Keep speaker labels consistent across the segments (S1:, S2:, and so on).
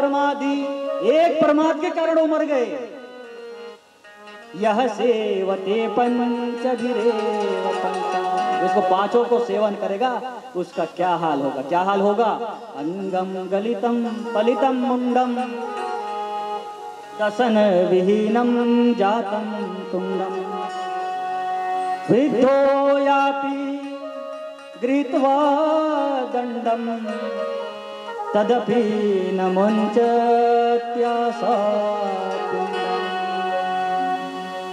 S1: प्रमादी, एक प्रमाद के कारण वो मर गए। यह सेवते पंचभिरेव पंचा, इसको पांचों को सेवन करेगा उसका क्या हाल होगा? क्या हाल होगा? अंगम गलितम पलितम मुंडम दसन विहीनम जातम तुंडम वृद्धो यापि गृहीत्वा दंडम तदपि न मुंचत्यासा।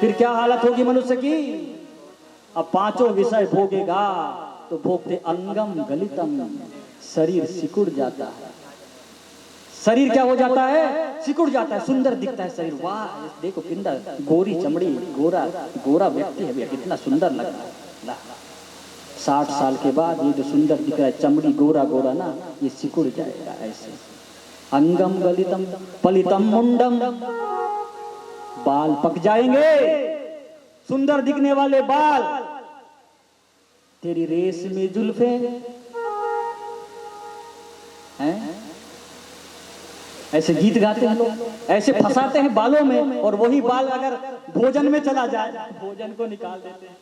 S1: फिर क्या हालत होगी मनुष्य की? अब पांचों विषय भोगेगा तो भोगते अंगम गलितम, शरीर सिकुड़ जाता है। शरीर क्या हो जाता है? सिकुड़ जाता है, सुंदर दिखता है शरीर। वाह देखो किंदा गोरी चमड़ी, गोरा गोरा व्यक्ति है, कितना सुंदर लग रहा है। 60 साल के बाद ये जो सुंदर दिख रहा है, चमड़ी गोरा गोरा ना, ये सिकुड़ जाएगा ऐसे। अंगम गलितम पलितम मुंडम, बाल पक जाएंगे, सुंदर दिखने वाले बाल। तेरी रेशमी जुल्फे हैं, ऐसे गीत गाते हैं लोग, ऐसे फंसाते हैं बालों में, और वही बाल अगर भोजन में चला जाए, भोजन को निकाल देते हैं।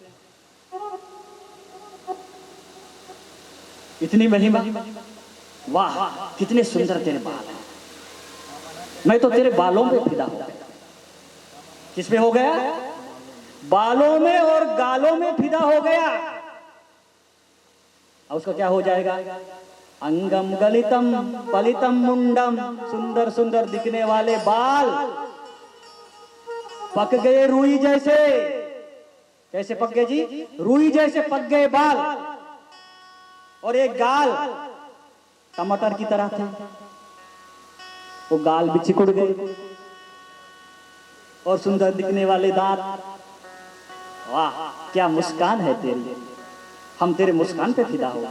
S1: इतनी महिमा, वाह कितने सुंदर तेरे बाल हैं। मैं तो तेरे बालों में फिदा हो गया। किस में हो गया? बालों में और गालों में फिदा हो गया। अब उसका क्या हो जाएगा? अंगम गलितम पलितम मुंडम, सुंदर सुंदर दिखने वाले बाल पक गए रुई जैसे। कैसे पक गए जी? रुई जैसे पक गए बाल। और एक गाल टमाटर की तरह थे, वो गाल भी सिकुड़ गए। और सुंदर दिखने वाले दांत, वाह क्या मुस्कान है तेरी, हम तेरे मुस्कान पे फिदा हो गए।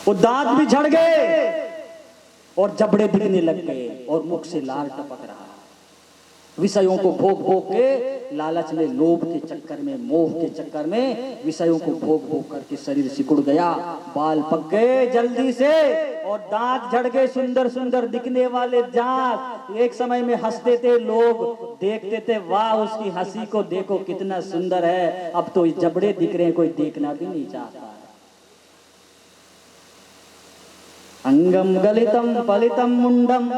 S1: वो दांत भी झड़ गए और जबड़े दिखने लग गए और मुख से लाल टपक रहा। विषयों को भोग भोग के, लालच में, लोभ के चक्कर में, मोह के चक्कर में विषयों को भोग भोग करके शरीर सिकुड़ गया, बाल पक गए जल्दी से और दांत झड़ गए। सुंदर सुंदर दिखने वाले दांत, एक समय में हंसते थे लोग, देखते थे वाह उसकी हंसी को देखो कितना सुंदर है। अब तो जबड़े दिख रहे हैं, कोई देखना भी नहीं चाहता। अंगम गलितम पलितम मुंडम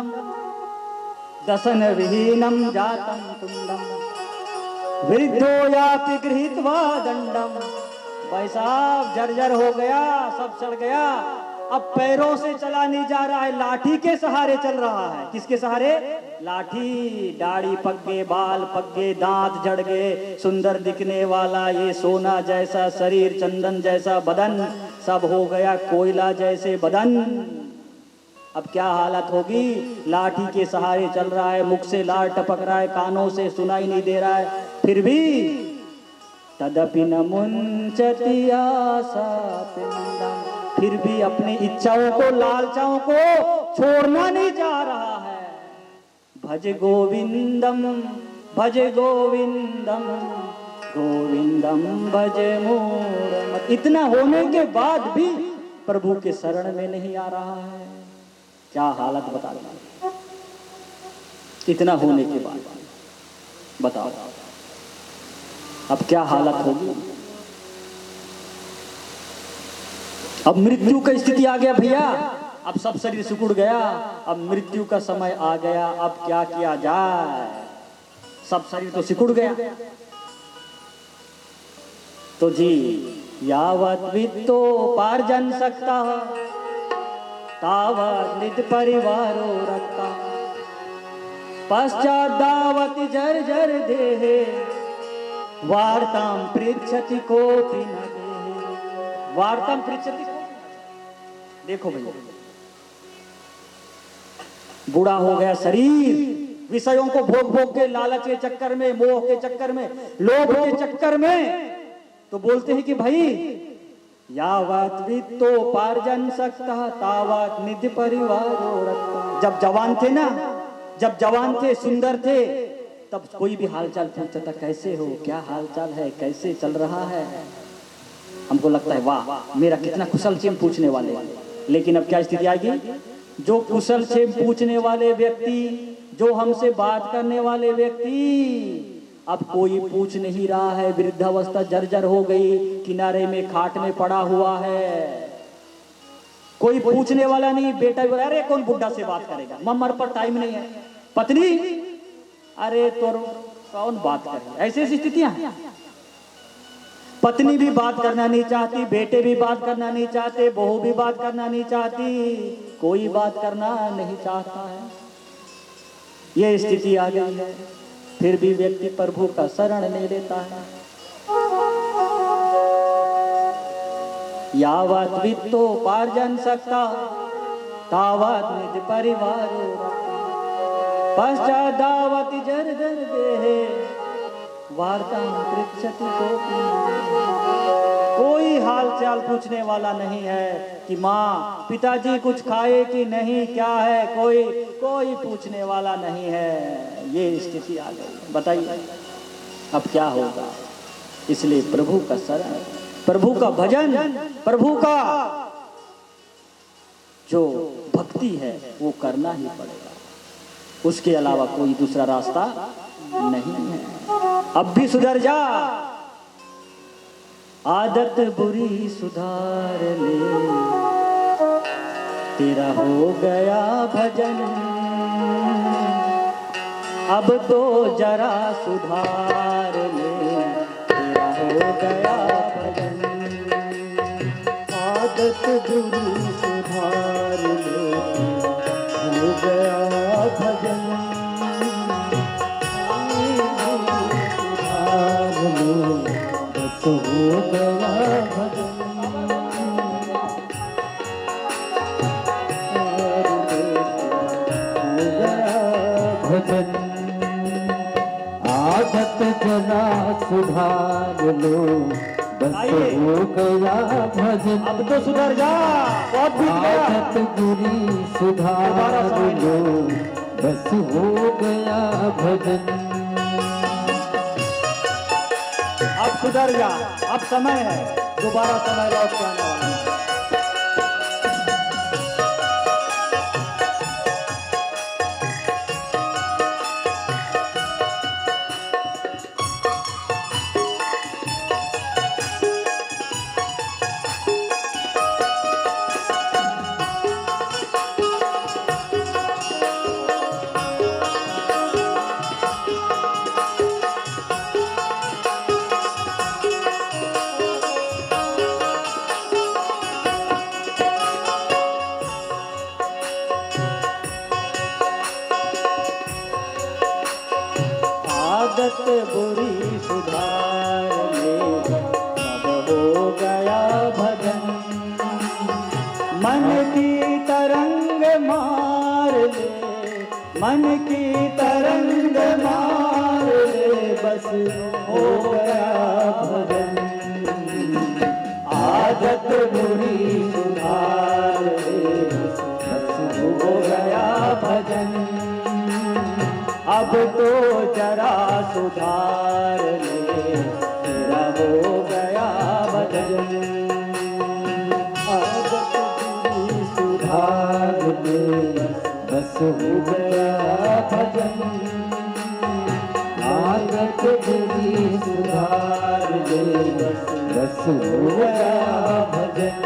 S1: दसन विहीनम जातम तुंडम वृद्धो यापि गृहीत्वा दंडम। भाई साहब जर्जर हो गया, सब चढ़ गया। अब पैरों से चला नहीं जा रहा है, लाठी के सहारे चल रहा है। किसके सहारे? लाठी। दाढ़ी पक गए, बाल पक गए, दांत झड़ गए, सुंदर दिखने वाला ये सोना जैसा शरीर, चंदन जैसा बदन, सब हो गया कोयला जैसे बदन। अब क्या हालत होगी? लाठी के सहारे चल रहा है, मुख से लाल टपक रहा है, कानों से सुनाई नहीं दे रहा है, फिर भी तदपि न मुंचति आशाति मुंडम, फिर भी अपनी इच्छाओं को, लालचाओं को छोड़ना नहीं चाह रहा है। भज गोविंदम गोविंदम भज मूढ़मति। इतना होने के बाद भी प्रभु के शरण में नहीं आ रहा है। क्या हालत बता रहा, इतना होने के बाद बताओ अब क्या हालत होगी। अब मृत्यु का स्थिति आ गया भैया, अब सब शरीर सिकुड़ गया, अब मृत्यु का समय आ गया। अब क्या किया जाए? सब शरीर तो सिकुड़ गया। तो जी यावत वित्तो पार्जन सकता तावत निज परिवारो रखता, पश्चात दावति जर्जर देहे वार्ताम पृच्छति कोपि न देहे। वार्ताम पृच्छति, देखो भैया बूढ़ा हो गया शरीर, विषयों को भोग भोग के, लालच के चक्कर में, मोह के चक्कर में, लोभ के चक्कर में, तो बोलते हैं कि भाई यावत वित्तो पार्जन सकता तावत निज परिवारो रखता। जब जवान थे ना, जब जवान थे, सुंदर थे, तब कोई भी हालचाल पूछता था, कैसे हो, क्या हालचाल है, कैसे चल रहा है। हमको लगता है वाह मेरा कितना कुशल चीम पूछने वाले, लेकिन अब क्या स्थिति आएगी? जो कुशल से पूछने वाले व्यक्ति, जो हमसे बात करने वाले व्यक्ति, अब कोई पूछ नहीं रहा है। वृद्धावस्था जर्जर हो गई, किनारे में खाट में पड़ा हुआ है, कोई पूछने वाला नहीं। बेटा बोला, अरे कौन बुढ़ा से बात करेगा, मम्मर पर टाइम नहीं है। पत्नी, अरे तो कौन बात करेगा। ऐसी ऐसी स्थितियां हैं। पत्नी भी बात करना नहीं चाहती, बेटे भी बात करना नहीं चाहते, बहू भी बात करना नहीं चाहती, कोई बात करना नहीं चाहता है। ये स्थिति आ गई है। फिर भी व्यक्ति प्रभु का शरण नहीं लेता है। यावत वित्तोपार्जन सकता तावत निज परिवारो पश्चात दावत जर्जर देहे वार्ता पृच्छति कोपि। कोई हाल चाल पूछने वाला नहीं है कि माँ पिताजी कुछ खाए कि नहीं, क्या है, कोई पूछने वाला नहीं है। ये स्थिति आ गई। बताइए अब क्या होगा? इसलिए प्रभु का शरण, प्रभु का भजन, प्रभु का जो भक्ति है वो करना ही पड़ेगा। उसके अलावा कोई दूसरा रास्ता नहीं है। अब भी सुधर जा, आदत बुरी सुधार ले, तेरा हो गया भजन। अब तो जरा सुधार ले, तेरा हो गया भजन। आदत बुरी सुधार ले, हो गया भजन। सुधार ले, बस हो गया भजन।
S2: आदत जरा सुधार लो, बस हो गया भजन।
S1: अब तो सुधर जा, बहुत बीत गया।
S2: आदत बुरी सुधार लो, बस हो गया भजन।
S1: अब सुधर जा, अब समय है, दोबारा समय लौट के आने वाला है। आदत बुरी सुधार ले, अब हो गया भजन। मन की तरंग मार ले, मन की तरंग मार ले, बस हो गया भजन। आदत बुरी सुधार ले, बस हो गया भजन। अब तो जरा सुधार ले, तेरा हो गया भजन। आदत बुरी सुधार ले,
S2: बस हो गया भजन। आदत बुरी सुधार ले, बस हो गया भजन।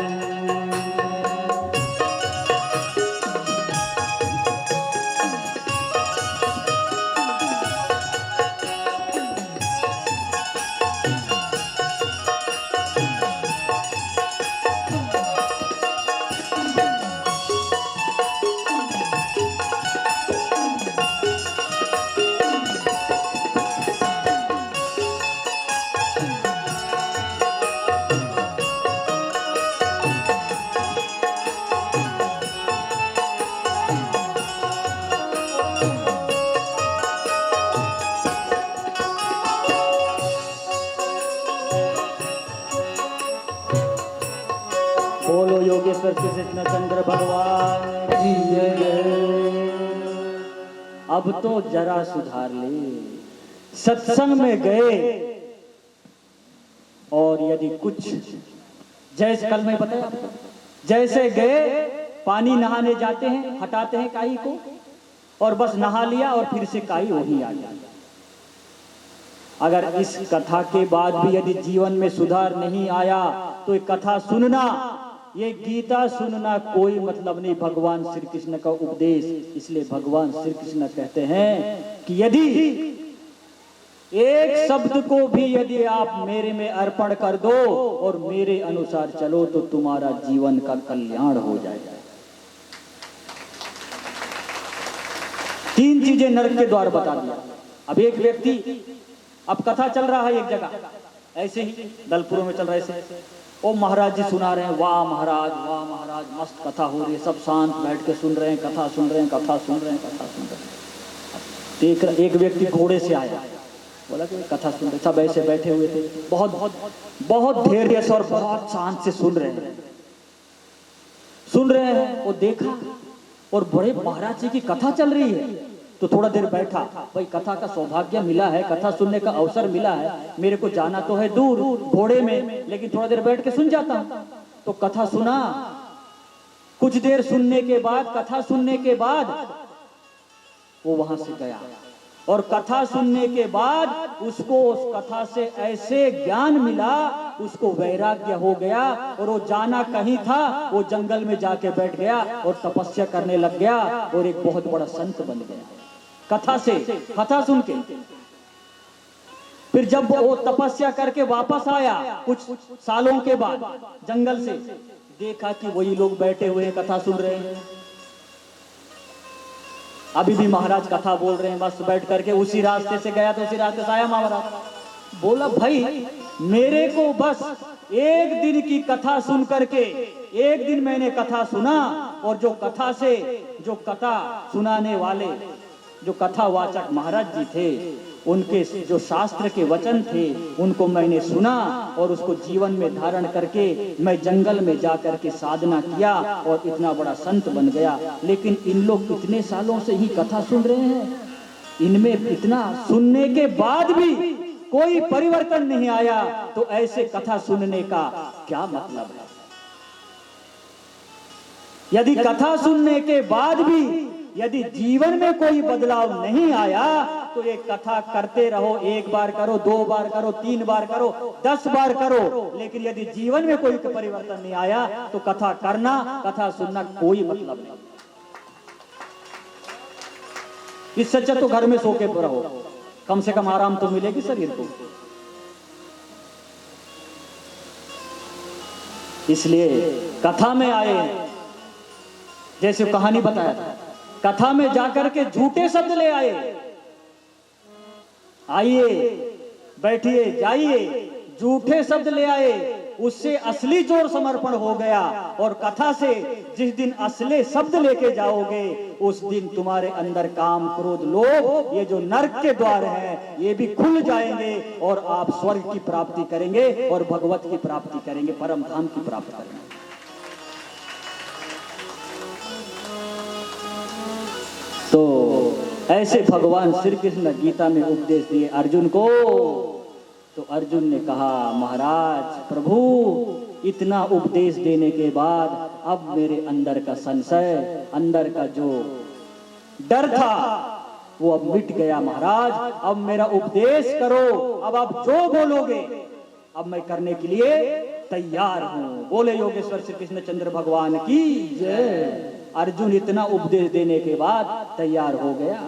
S1: बोलो योगेश्वर कृष्ण चंद्र भगवान की जय। अब तो जरा सुधार ले। सत्संग में गए और यदि कुछ, जैसे कल मैं बताया आपको, जैसे गए पानी नहाने जाते हैं, हटाते हैं काई को और बस नहा लिया और फिर से काई वहीं आ जाती। अगर इस कथा के बाद भी यदि जीवन में सुधार नहीं आया तो ये कथा सुनना, ये गीता सुनना कोई मतलब नहीं। भगवान श्री कृष्ण का उपदेश, इसलिए भगवान श्री कृष्ण कहते हैं कि यदि एक शब्द को भी यदि आप मेरे में अर्पण कर दो और मेरे अनुसार चलो तो तुम्हारा जीवन का कल्याण हो जाएगा। 3 चीजें नरक के द्वार बता दिया। अब एक व्यक्ति, अब कथा चल रहा है एक जगह, ऐसे ही दलपुरों में चल रहा है, ऐसे ओ महाराज जी सुना रहे हैं, वाह महाराज मस्त कथा हो रही है, सब शांत बैठ के सुन रहे हैं, कथा सुन रहे हैं, कथा सुन रहे हैं, कथा सुन रहे हैं। देख एक व्यक्ति घोड़े से आया, बोला कि कथा सुन रहे, सब ऐसे बैठे हुए थे, बहुत धैर्य से और बहुत शांत से सुन रहे हैं। वो देखा और बड़े महाराज जी की कथा चल रही है, तो थोड़ा देर बैठा, भाई कथा का सौभाग्य मिला है, कथा सुनने का अवसर मिला है, मेरे को जाना तो है दूर घोड़े में, लेकिन थोड़ा देर बैठ के सुन जाता हूं। तो कथा सुना, कुछ देर सुनने के बाद, कथा सुनने के बाद वो वहां से गया और कथा सुनने के बाद उसको उस कथा से ऐसे ज्ञान मिला, उसको वैराग्य हो गया और वो जाना कहीं था, वो जंगल में जाके बैठ गया और तपस्या करने लग गया और एक बहुत बड़ा संत बन गया कथा से, कथा सुन के। फिर जब वो तपस्या करके वापस आया कुछ सालों के बाद जंगल से, देखा कि वही लोग बैठे हुए हैं, कथा सुन रहे हैं, अभी भी महाराज कथा बोल रहे हैं, बस बैठ करके। उसी रास्ते से गया तो उसी रास्ते से आया महाराज, बोला भाई मेरे को बस एक दिन की कथा सुन करके, एक दिन मैंने कथा सुना और जो कथा से, जो कथा सुनाने वाले, जो कथावाचक महाराज जी थे, उनके जो शास्त्र के वचन थे उनको मैंने सुना और उसको जीवन में धारण करके मैं जंगल में जा करके साधना किया और इतना बड़ा संत बन गया। लेकिन इन लोग इतने सालों से ही कथा सुन रहे हैं, इनमें इतना सुनने के बाद भी कोई परिवर्तन नहीं आया, तो ऐसे कथा सुनने का क्या मतलब है? यदि कथा सुनने के बाद भी यदि जीवन में कोई बदलाव नहीं आया तो ये कथा करते रहो, 1 बार करो, 2 बार करो, 3 बार करो, 10 बार करो, लेकिन यदि जीवन में कोई परिवर्तन नहीं आया तो कथा करना, कथा सुनना कोई मतलब नहीं। इससे अच्छा तो घर में सो के रहो, कम से कम आराम तो मिलेगी शरीर को। इसलिए कथा में आए, जैसे कहानी बताया था, कथा में जाकर के झूठे शब्द ले आए, आइए बैठिए जाइए, झूठे शब्द ले आए, उससे असली जोर समर्पण हो गया। और कथा से जिस दिन असली शब्द लेके जाओगे उस दिन तुम्हारे अंदर काम, क्रोध, लोभ, ये जो नरक के द्वार हैं ये भी खुल जाएंगे और आप स्वर्ग की प्राप्ति करेंगे और भगवत की प्राप्ति करेंगे, परम धाम की प्राप्ति करेंगे। तो ऐसे भगवान श्री कृष्ण गीता में उपदेश दिए अर्जुन को। तो अर्जुन ने कहा, महाराज प्रभु इतना उपदेश देने के बाद अब मेरे अंदर का संशय, अंदर का जो डर था वो अब मिट गया महाराज, अब मेरा उपदेश करो, अब आप जो बोलोगे अब मैं करने के लिए तैयार हूं। बोले योगेश्वर श्री कृष्ण चंद्र भगवान की जय। अर्जुन इतना उपदेश देने के बाद तैयार हो गया।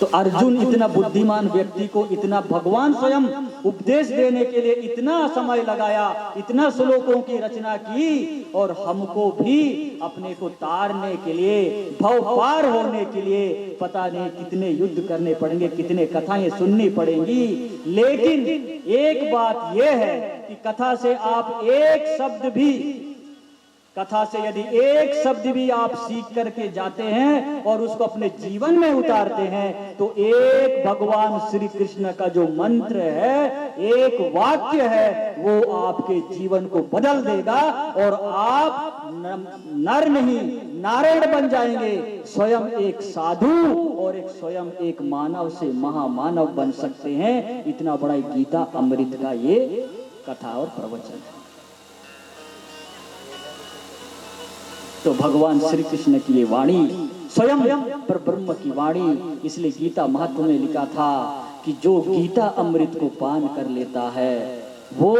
S1: तो अर्जुन इतना बुद्धिमान व्यक्ति को इतना भगवान स्वयं उपदेश देने के लिए इतना समय लगाया, इतना श्लोकों की रचना की, और हमको भी अपने को तारने के लिए, भव पार होने के लिए पता नहीं कितने युद्ध करने पड़ेंगे, कितने कथाएं सुननी पड़ेंगी। लेकिन एक बात यह है कि कथा से आप एक शब्द भी, कथा से यदि एक शब्द भी आप सीख करके जाते हैं और उसको अपने जीवन में उतारते हैं तो एक भगवान श्री कृष्ण का जो मंत्र है, एक वाक्य है, वो आपके जीवन को बदल देगा और आप नर नहीं नारायण बन जाएंगे। स्वयं एक साधु और एक स्वयं एक मानव से महामानव बन सकते हैं। इतना बड़ा गीता अमृत का ये कथा और प्रवचन है। तो भगवान श्री कृष्ण की ये वाणी स्वयं पर ब्रह्म की वाणी, इसलिए गीता महात्म में लिखा था कि जो गीता अमृत को पान कर लेता है वो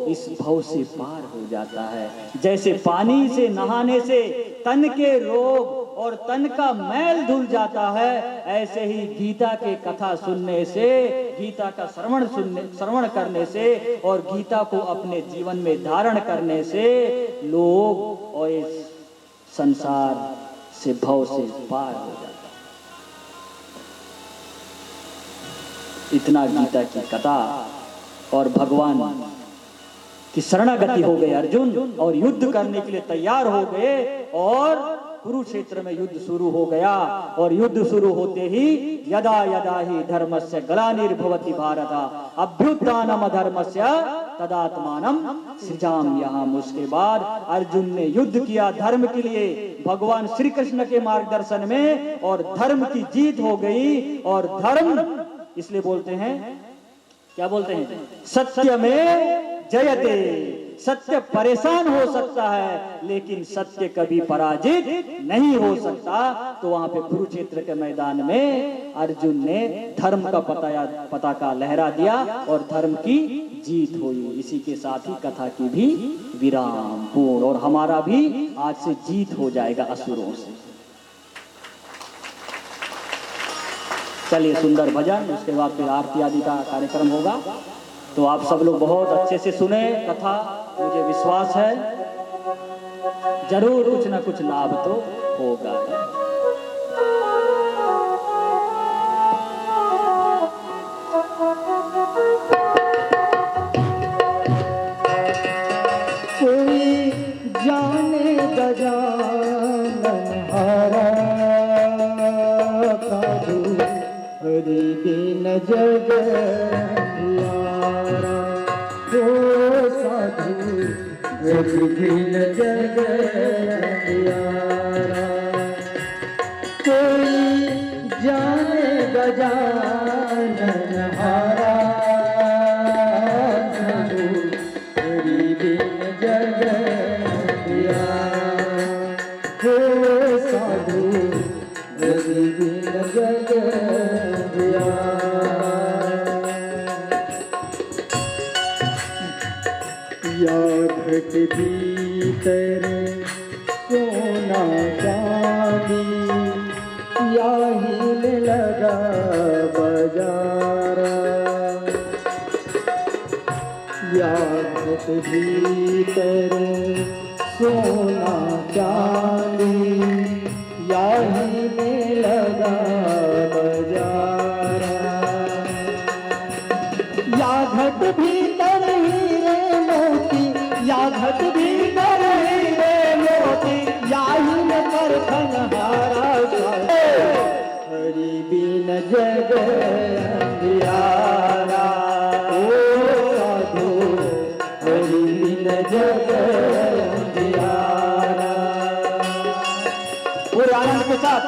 S1: इस भव से पार हो जाता है। जैसे पानी से नहाने से तन के रोग और तन का मैल धुल जाता है, ऐसे ही गीता के कथा सुनने से, गीता का श्रवण करने से और गीता को अपने जीवन में धारण करने से लोग और इस संसार से भव से पार हो जाता है। इतना गीता की कथा। और भगवान की शरणागति हो गए अर्जुन और युद्ध करने के लिए तैयार हो गए और कुरुक्षेत्र में युद्ध शुरू हो गया। और युद्ध शुरू होते ही यदा यदा ही धर्मस्य ग्लानिर्भवति भारत अभ्युत्थानम धर्मस्य तदात्मानं सृजाम्यहम्। उसके बाद अर्जुन ने युद्ध किया धर्म के लिए भगवान श्री कृष्ण के मार्गदर्शन में, और धर्म की जीत हो गई। और धर्म इसलिए बोलते हैं, क्या बोलते हैं, सत्य में जयते। सत्य परेशान हो सकता है लेकिन सत्य कभी पराजित नहीं हो सकता। तो वहां पे कुरुक्षेत्र के मैदान में अर्जुन ने धर्म का पताका लहरा दिया और धर्म की जीत हुई। इसी के साथ ही कथा की भी विराम पूर्ण, और हमारा भी आज से जीत हो जाएगा असुरों से। चलिए सुंदर भजन, उसके बाद फिर आरती आदि का कार्यक्रम होगा। तो आप सब लोग बहुत अच्छे से सुने कथा, मुझे विश्वास है जरूर कुछ ना कुछ लाभ तो होगा।
S2: कोई जाने गजानन हारा साधु हरि बिन जग यारा। ओ साधु हरि बिन जग यारा। कोई जाने गजानन हारा साधु हरि बिन जग यारा। ओ साधु हरि बिन जग यारा। या घट भीतर सोना चांदी, या हिल लगा बजारा। या घट भीतर सोना चांदी, या हिल लगा बजारा। या घट भीतर हीरे मोती, या घट भीतर हीरे मोती, या हिल कर खनहारा। हरि बिन जग अंधियारा। ओ साधु हरि बिन जग अंधियारा।
S1: पूरे आनंद के साथ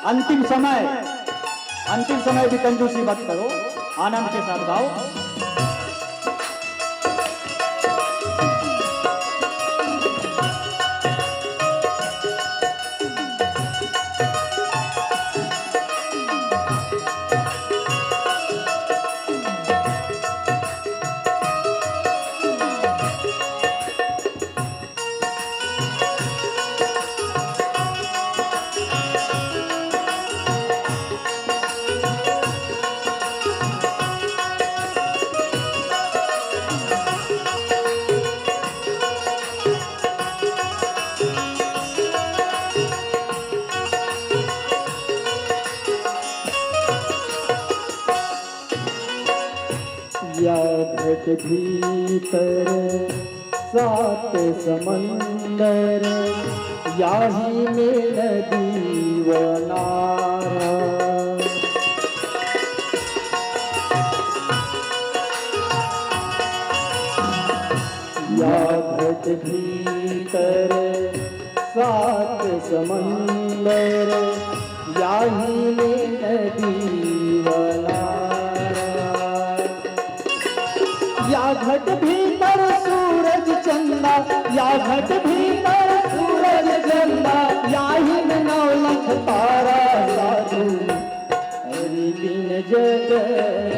S1: अंतिम समय भी कंजूसी मत करो, आनंद के साथ गाओ।
S2: या घट भीतर सात समंदर, याही में नदी व नारा। या घट भीतर सात समंदर, याही में नदी व नारा। या घट भीतर या घट भीतर सूरज चंदा याही में 9 लाख तारा साधु हरि बिन जग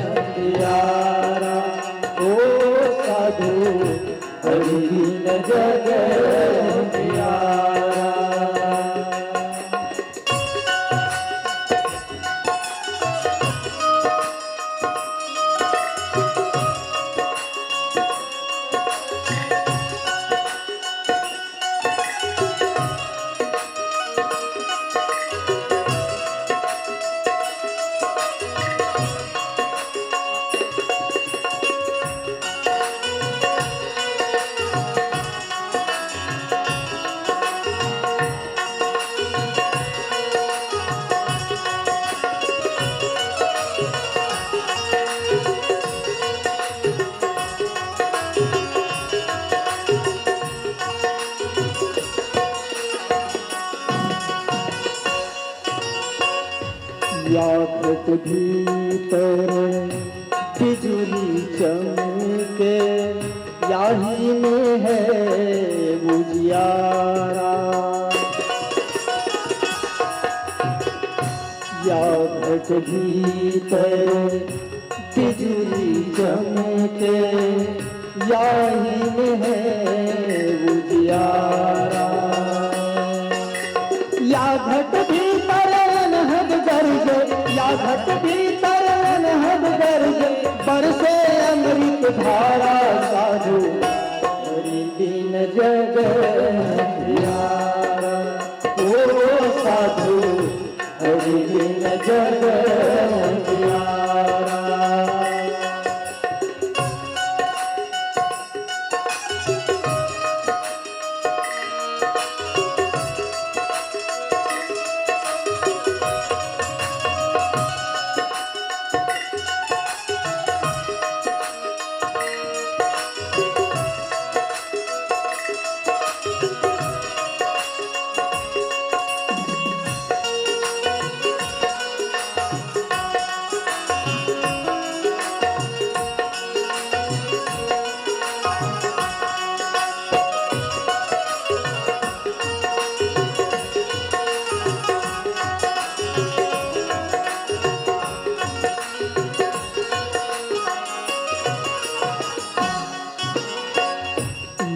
S2: अंधियारा ओ साधु हरि बिन जग अंधियारा। या घट भीतर बिजुली चमके याही में है उजियारा। या घट भीतर बिजुली चमके याही में है उजियारा। या घट भीतर अनहद गरजे या घट भीतर अनहद गरजे बरसे अमृत धारा साधु हरि बिन जग अंधियारा ओ साधु हरि बिन जग अंधियारा।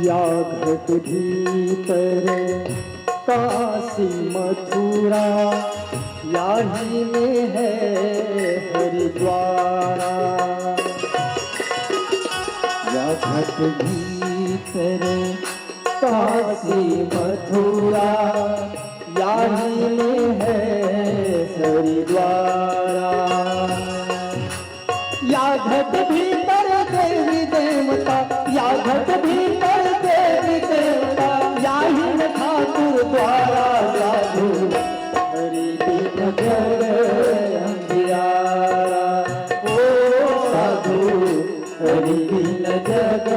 S2: या घट भीतर काशी मथुरा याही में है हरिद्वारा। या घट भीतर काशी मथुरा याही में है हरिद्वारा। या घट भीतर देवी देवता या घट भीतर देवी देवता याही में ठाकुर द्वारा साधु हरि बिन जग अंधियारा ओ साधु हरि बिन जग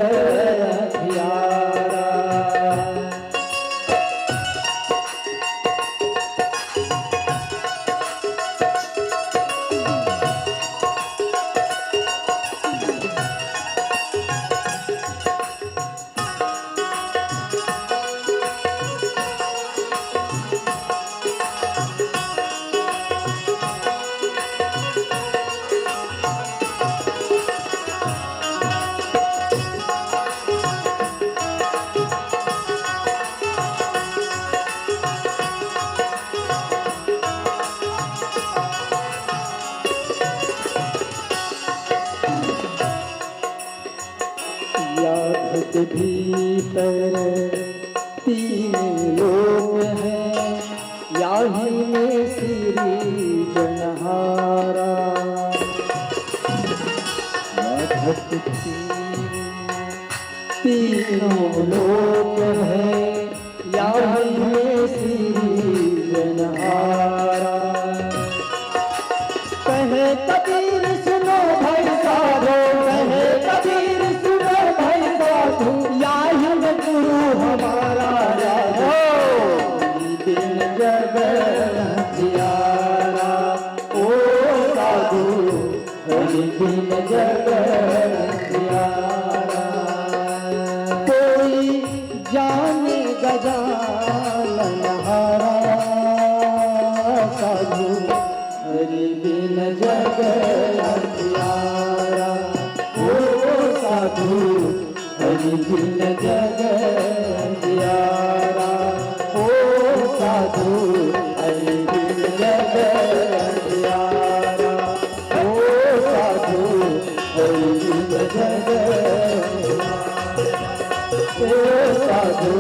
S2: अंधियारा। या घट भीतर 3 लोक हैं याही में श्री जनहारा। या घट तीनों लोक हैं याही में श्री जनहारा। कहे कबीर सुनो भाई साधो कहे कबीर सुनो भाई साधो याही में गुरु हमारा राधो बिन जग अंधियारा ओ साधु हरि बिन जग अंधियारा। कोई गजानन हारा साधु हरि बिन जग अंधियारा ओ साधु हरि बिन जग अंधियारा ओ साधु हरि बिन जग अंधियारा ओ साधु हरि बिन जग ओ साधु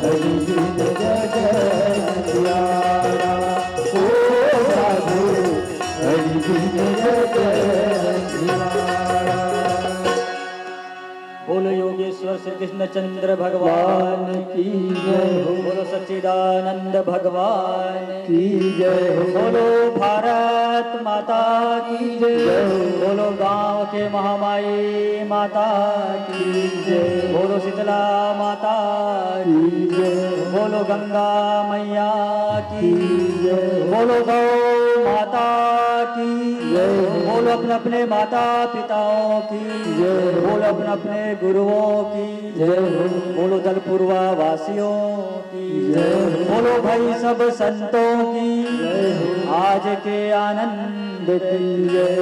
S2: हरि बिन जग अंधियारा ओ साधु हरि बिन जग अंधियारा।
S1: बोलो योगेश्वर श्री कृष्ण चंद्र भगवान
S2: की जय हो,
S1: बोलो सच्चिदानंद भगवान
S2: की जय हो,
S1: बोलो भारत माता की जय, बोलो गांव के महामाई माता की जय, बोलो शीतला माता की जय, बोलो गंगा मैया की जय, बोलो गौ माता की जय, बोलो अपने अपने माता पिताओं की जय, बोलो अपने अपने गुरुओं की जय, बोलो दलपुरवा वासियों की जय, बोलो भाई सब संतों की जय, आज के आनंद की जय।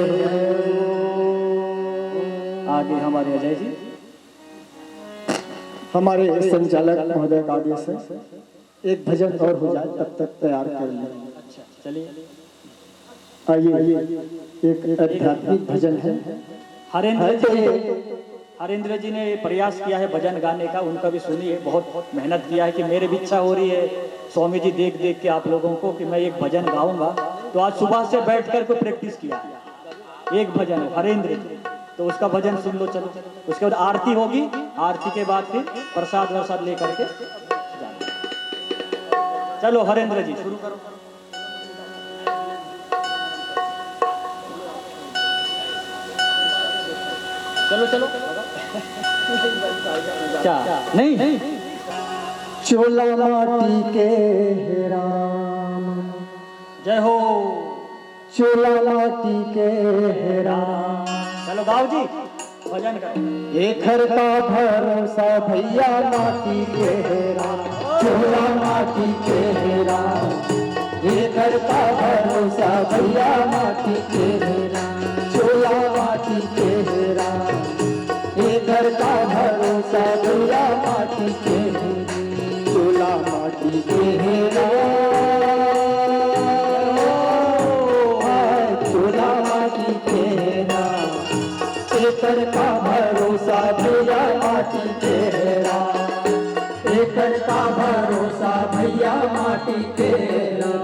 S1: आगे हमारे अजय जी
S2: हमारे संचालक महोदय का आदेश है एक भजन और हो जाए तब तक तैयार कर लें।
S1: अच्छा चलिए।
S2: आइए एक आध्यात्मिक भजन है।
S1: हरेंद्र जी ने प्रयास किया है भजन गाने का, उनका भी सुनिए। बहुत मेहनत किया है कि मेरे भी इच्छा हो रही है स्वामी जी देख देख के आप लोगों को कि मैं एक भजन गाऊंगा, तो आज सुबह से बैठ कर को प्रैक्टिस किया। एक भजन है हरेंद्र जी, तो उसका भजन सुन लो। चलो उसके बाद आरती होगी, आरती के बाद फिर प्रसाद वरसाद लेकर के जाना। चलो हरेंद्र जी शुरू करो। चलो चलो क्या नहीं
S2: चोला माटी के राम,
S1: जय हो
S2: चोला माटी के राम।
S1: चलो गाओ जी भजन करो।
S2: एक घर का भरोसा भैया माटी के राम, चोला माटी के राम। एक घर का भरोसा भैया माटी के राम, चोला माटी के राम। एक घर का भरोसा भैया माटी के चोला माटी के राम, चोला माटी के राम। एकड़ का भरोसा भैया माटी के राम, एकड़ का भरोसा भैया माटी के राम।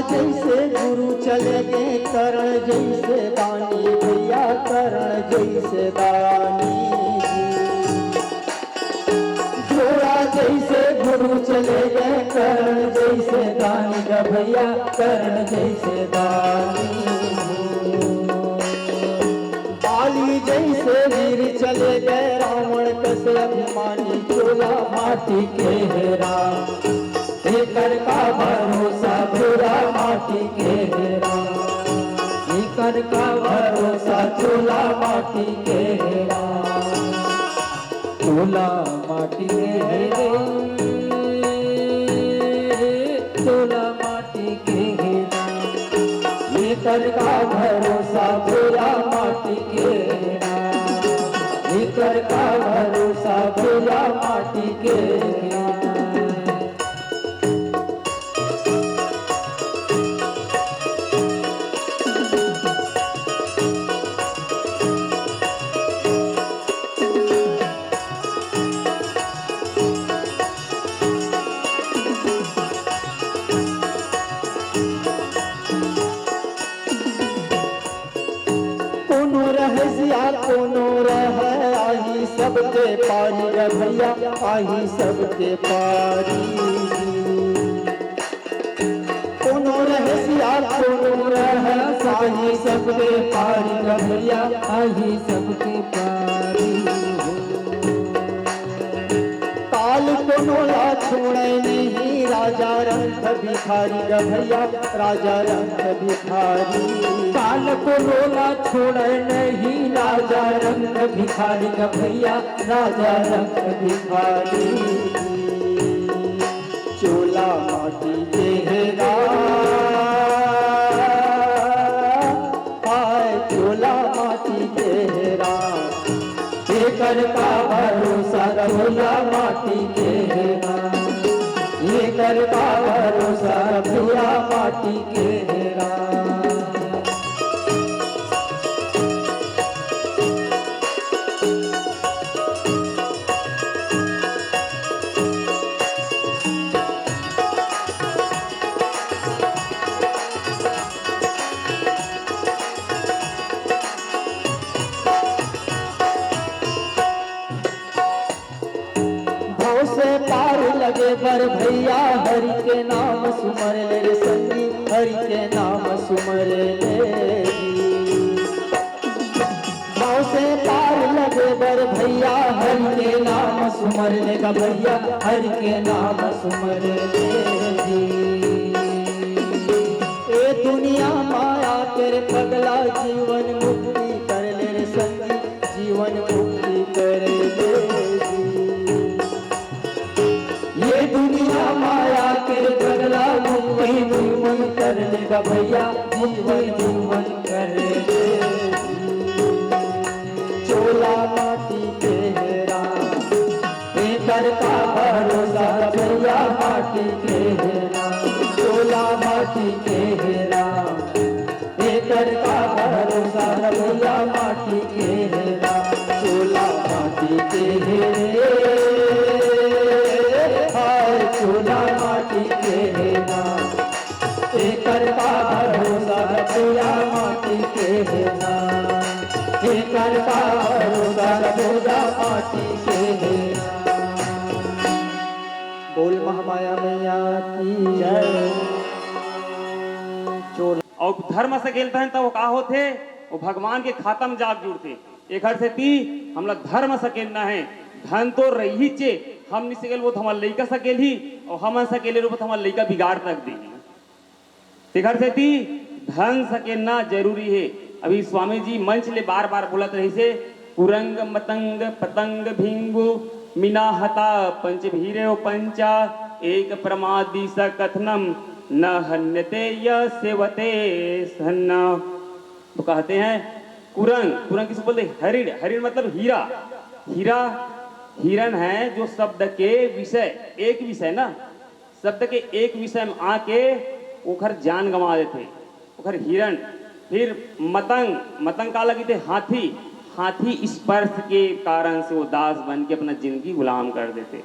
S2: जैसे गुरु चले गए करण जैसे दानी भैया, करण जैसे दानी जोड़ा। जैसे गुरु चले गए करण जैसे दानी का भैया, करण जैसे दानी। बाली जैसे वीर चले गए रावण कसे अभिमानी, चोला माटी के राम। एकड़ का भरोसा चोला माटी के राम, एकड़ का भरोसा चोला माटी के राम। चोला माटी के राम, चोला माटी के राम। एकड़ का भरोसा चोला माटी के राम, एकड़ का भरोसा चोला माटी के राम। रहसिया कोनो रह आही सबके पारी रे भैया आही सबके पारी कोनो रहसिया कोनो रह आही सबके पारी रे भैया आही सबके पारी काल कोनो ला छोड़े नहीं राजा रंग भिखारी रे भैया राजा रंग भिखारी काल कोनो ला छोड़े नहीं राजा रंग भिखारी रे भैया राजा रंग भिखारी चोला माटी के हेरा आए चोला माटी के हेरा एकर का भरोसा चोला माटी के हेरा एकर का भरोसा चोला माटी के हेरा से पार लगे बर भैया हरि के नाम सुमर ले रे संगी हरि के नाम सुमर ले भाव से पार लगे बर भैया हरि के नाम सुमर ले गा भैया हरि के नाम सुमर ले ए दुनिया माया तेरे पगला जीवन मुक्ति कर ले रे संगी जीवन मुक्ति कर ले ये दुनिया माया के पगला मुक्ति जीवन कर लेगा भैया जीवन जीवन कर ले चोला माटी के हेरा एकर का भरोसा भैया माटी के हेरा चोला माटी के हेरा एकर का भरोसा भैया माटी के हेरा चोला माटी के हेरा चोला माटी के हेरा एकर का भरोसा भैया माटी के हेरा एकर का भरोसा भैया माटी के हेरा बोल महामाया मैया की जय चोला
S3: और धर्म से खेलते हैं तो वो का होते वो भगवान के खातम जाग जुड़ते एक हर से ती हम लोग धर्म से खेलना है धन तो रही चे हम नहीं सकेल वो तो हमारे लड़का सकेल ही और हम सकेले रूप हमारे लड़का बिगाड़ तक देगी घर से थी धन सकेलना जरूरी है। अभी स्वामी जी मंच ले बार बार बोलत रही से कुरंग मतंग पतंग भिंगु मीना हता पंच भीरे पंचा एक प्रमादी स कथनम न हन्यते य सेवते सन्ना। तो कहते हैं कुरंग कुरंग किसको बोलते हरिण हरिण मतलब हीरा हीरा हिरण है जो शब्द के विषय एक विषय ना शब्द के एक विषय में आके ओखर जान गंवा देते ओखर हिरण। फिर मतंग मतंग का लगी थे हाथी हाथी स्पर्श के कारण से वो दास बन के अपना जिंदगी गुलाम कर देते।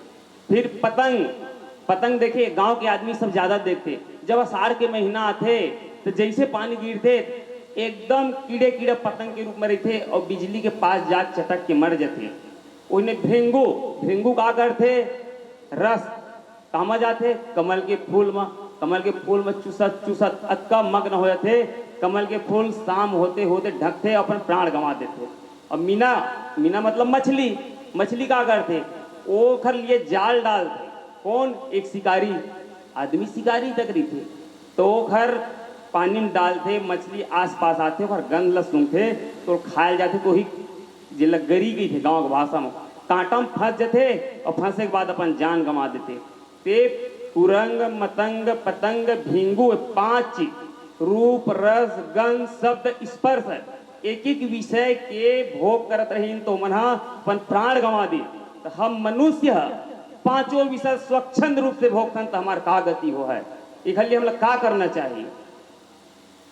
S3: फिर पतंग पतंग देखिए गांव के आदमी सब ज्यादा देखते जब अषाढ़ के महीना आते तो जैसे पानी गिरते एकदम कीड़े कीड़े पतंग के रूप में रहते और बिजली के पास जा चटक के मर जाते। उन्हें भृंगु भृंगु का करते रस कामा जाते कमल के फूल में चूसत चूसत अक्का मग्न हो जाते। कमल के फूल शाम होते होते ढकते अपन प्राण गंवा देते। और मीना मीना मतलब मछली मछली का करते वो खर लिए जाल डालते। कौन एक शिकारी आदमी शिकारी तक रही थे तो घर पानी में डालते मछली आस पास आते और गंध सूंघते तो खाए जाते तो ही जिला गरी गई थे गांव की भाषा में कांटा में फंस जाते और फंसे के बाद अपन जान गंवा देते। ते कुरंग मतंग पतंग भिंगु 5 रूप रस गंध शब्द स्पर्श एक एक विषय के भोग करत रही तो मना अपन प्राण गंवा दी। तो हम मनुष्य 5 विषय स्वच्छंद रूप से भोगन तो हमार का गति हो है। इखलिए हम लोग का करना चाहिए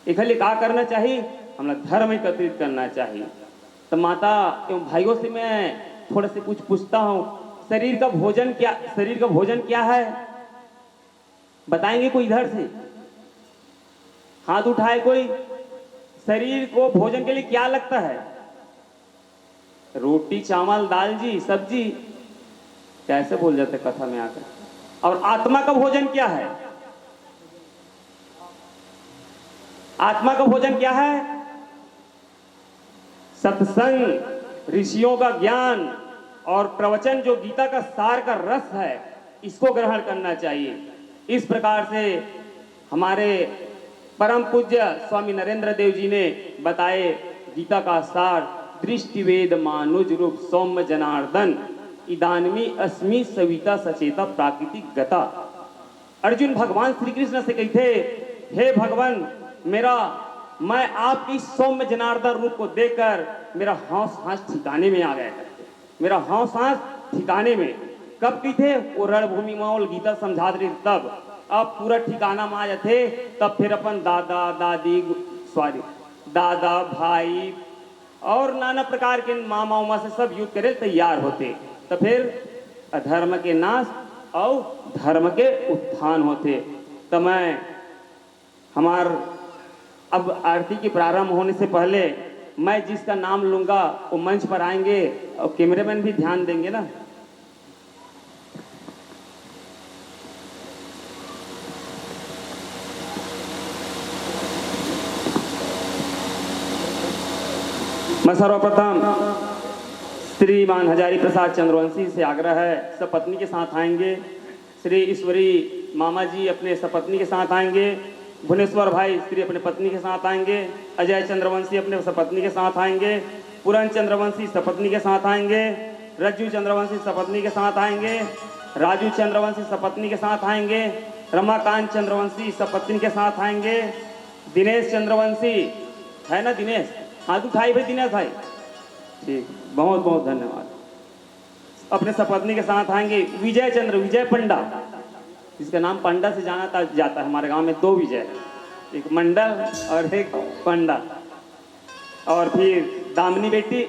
S3: इखलिए का करना चाहिए हम लोग धर्म एकत्रित करना चाहिए। तो माता एवं भाइयों से मैं थोड़ा से कुछ पूछता हूँ शरीर का भोजन क्या है बताएंगे कोई इधर से हाथ उठाए कोई शरीर को भोजन के लिए क्या लगता है रोटी चावल दाल जी सब्जी कैसे बोल जाते कथा में आकर। और आत्मा का भोजन क्या है? आत्मा का भोजन क्या है? सत्संग, ऋषियों का ज्ञान और प्रवचन जो गीता का सार का रस है, इसको ग्रहण करना चाहिए। इस प्रकार से हमारे परम पूज्य स्वामी नरेंद्र देव जी ने बताए गीता का सार, दृष्टि वेद मानुज रूप सौम्य जनार्दन इदानमी अस्मि सविता सचेता प्राकृतिक गता। अर्जुन भगवान श्री कृष्ण से कहते, हे भगवान, मैं आपकी सौम्य जनार्दन रूप को देखकर मेरा हौस हास ठिकाने में आ गया करते, मेरा हौस हास ठिकाने में। कब की थे वो रणभूमि माहौल गीता समझा रही तब, अब पूरा ठिकाना में आ जाते तब फिर अपन दादा दादी दादा भाई और नाना प्रकार के मामा उमा से सब युद्ध करे तैयार होते, तो फिर अधर्म के नाश और धर्म के उत्थान होते। तो मैं अब आरती की प्रारंभ होने से पहले मैं जिसका नाम लूंगा वो मंच पर आएंगे और कैमरामैन भी ध्यान देंगे ना। मैं सर्वप्रथम श्रीमान हजारी प्रसाद चंद्रवंशी से आग्रह है, सपत्नी के साथ आएंगे। श्री ईश्वरी मामा जी अपने सपत्नी के साथ आएंगे। भुवनेश्वर भाई श्री अपने पत्नी के साथ आएंगे। अजय चंद्रवंशी अपने सपत्नी के साथ आएंगे। पूरन चंद्रवंशी सपत्नी के साथ आएंगे। रज्जू चंद्रवंशी सपत्नी के साथ आएंगे। राजू चंद्रवंशी सपत्नी के साथ आएंगे। रमाकांत चंद्रवंशी सपत्नी के साथ आएंगे। दिनेश चंद्रवंशी है ना, दिनेश हाथ उठाई भाई, दिनेश भाई ठीक, बहुत बहुत धन्यवाद। अपने सपत्नी के साथ आएंगे विजय पंडा, जिसका नाम पंडा से जाना जाता है। हमारे गांव में 2 विजय, एक मंडल और एक पंडा। और फिर दामिनी बेटी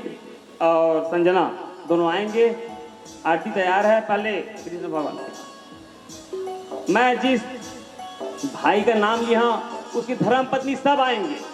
S3: और संजना दोनों आएंगे। आरती तैयार है। पहले कृष्ण भगवान, मैं जिस भाई का नाम लिया उसकी धर्म पत्नी सब आएंगे।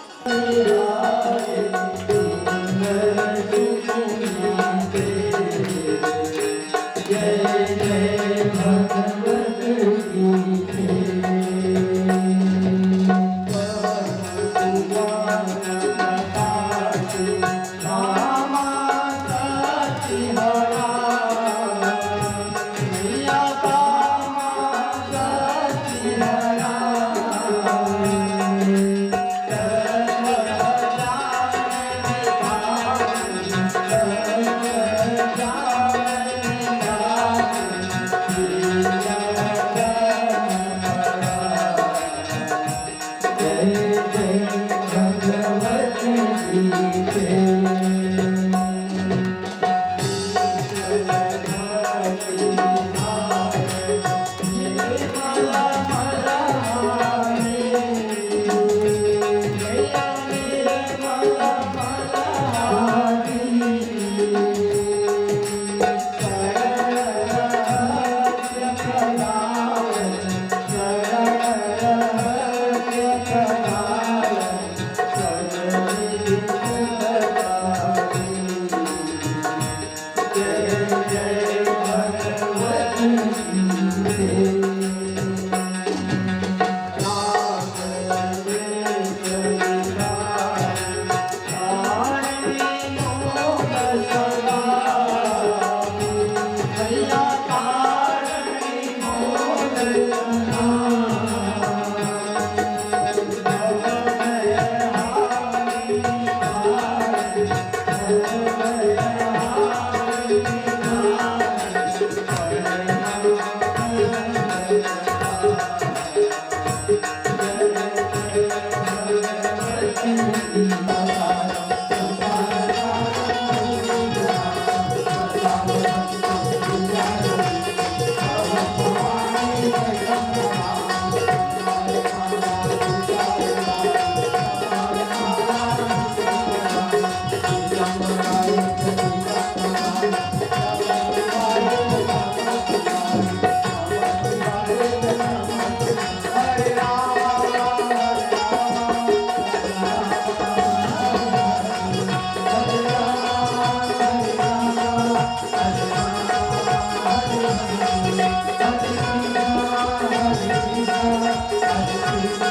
S2: धरती